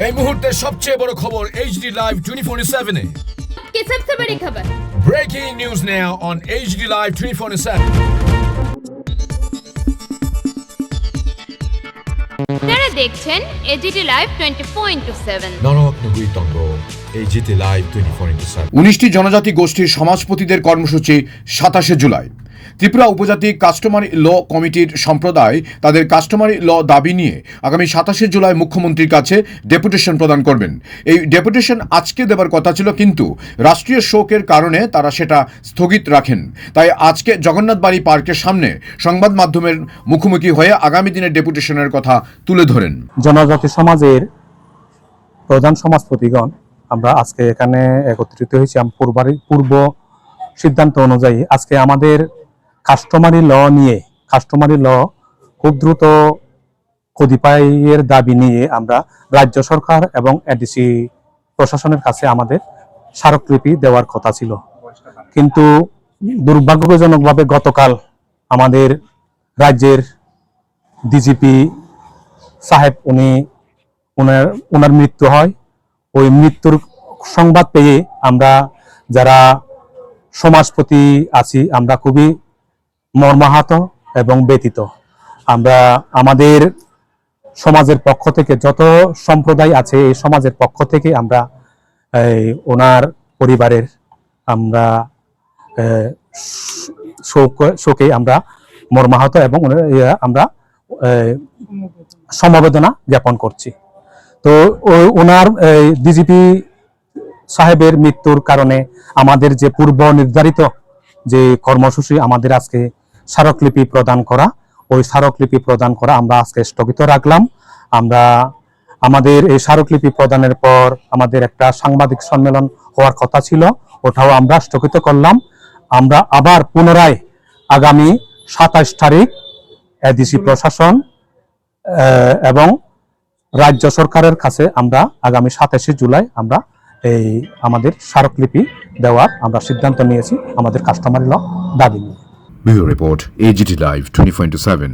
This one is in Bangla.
এই মুহূর্তের সবচেয়ে বড় খবর HD Live 24/7 এ। की सबसे बड़ी खबर। Breaking news now on HD Live 24/7. আপনারা দেখছেন এজিটি লাইভ 24/7। নরক তঙ্গ HD Live 24/7। 19টি জনজাতি গোষ্ঠীর সমাজপতিদের কর্মসূচি 27শে জুলাই। ত্রিপুরা উপজাতি কাস্টমারি ল কমিটির সম্প্রদায় তাদের কাস্টমারি ল দাবি নিয়ে আগামী 27শে জুলাই মুখ্যমন্ত্রীর কাছে ডেপুটেশন প্রদান করবেন। এই ডেপুটেশন আজকে দেবার কথা ছিল, কিন্তু রাষ্ট্রীয় শোকের কারণে তারা সেটা স্থগিত রাখেন। তাই আজকে জগন্নাথ বাড়ি পার্কের সামনে সংবাদ মাধ্যমের মুখোমুখি হয়ে আগামী দিনের ডেপুটেশনের কথা তুলে ধরেন। জনজাতি সমাজের প্রধান সমাজপতিগণ আমরা আজকে এখানে একত্রিত হয়েছি। পূর্ব সিদ্ধান্ত অনুযায়ী আজকে আমাদের কাস্টমারি ল খুব দ্রুত কদিপাইয়ের দাবি নিয়ে আমরা রাজ্য সরকার এবং এডিসি প্রশাসনের কাছে আমাদের স্মারকলিপি দেওয়ার কথা ছিল, কিন্তু দুর্ভাগ্যজনকভাবে গতকাল আমাদের রাজ্যের ডিজিপি সাহেব ওনার মৃত্যু হয়। ওই মৃত্যুর সংবাদ পেয়ে আমরা যারা সমাজপতি আছি আমরা খুবই মর্মাহত এবং ব্যথিত। আমরা আমাদের সমাজের পক্ষ থেকে যত সম্প্রদায় আছে এই সমাজের পক্ষ থেকে আমরা ওনার পরিবারের আমরা শোকে আমরা মর্মাহত এবং আমরা সমবেদনা জ্ঞাপন করছি। তো ওনার ডিজিপি সাহেবের মৃত্যুর কারণে আমাদের যে পূর্ব নির্ধারিত যে কর্মসূচি আমাদের আজকে স্মারকলিপি প্রদান করা, ওই স্মারকলিপি প্রদান করা আমরা আজকে স্থগিত রাখলাম। আমরা আমাদের এই স্মারকলিপি প্রদানের পর আমাদের একটা সাংবাদিক সম্মেলন হওয়ার কথা ছিল, ওটাও আমরা স্থগিত করলাম। আমরা আবার পুনরায় আগামী 27 তারিখ এডিসি প্রশাসন এবং রাজ্য সরকারের কাছে আমরা আগামী 27শে জুলাই আমরা এই আমাদের স্মারকলিপি দেওয়ার আমরা সিদ্ধান্ত নিয়েছি আমাদের কাস্টমারি ল দাবি নিয়ে। Bureau report AGT Live 24/7।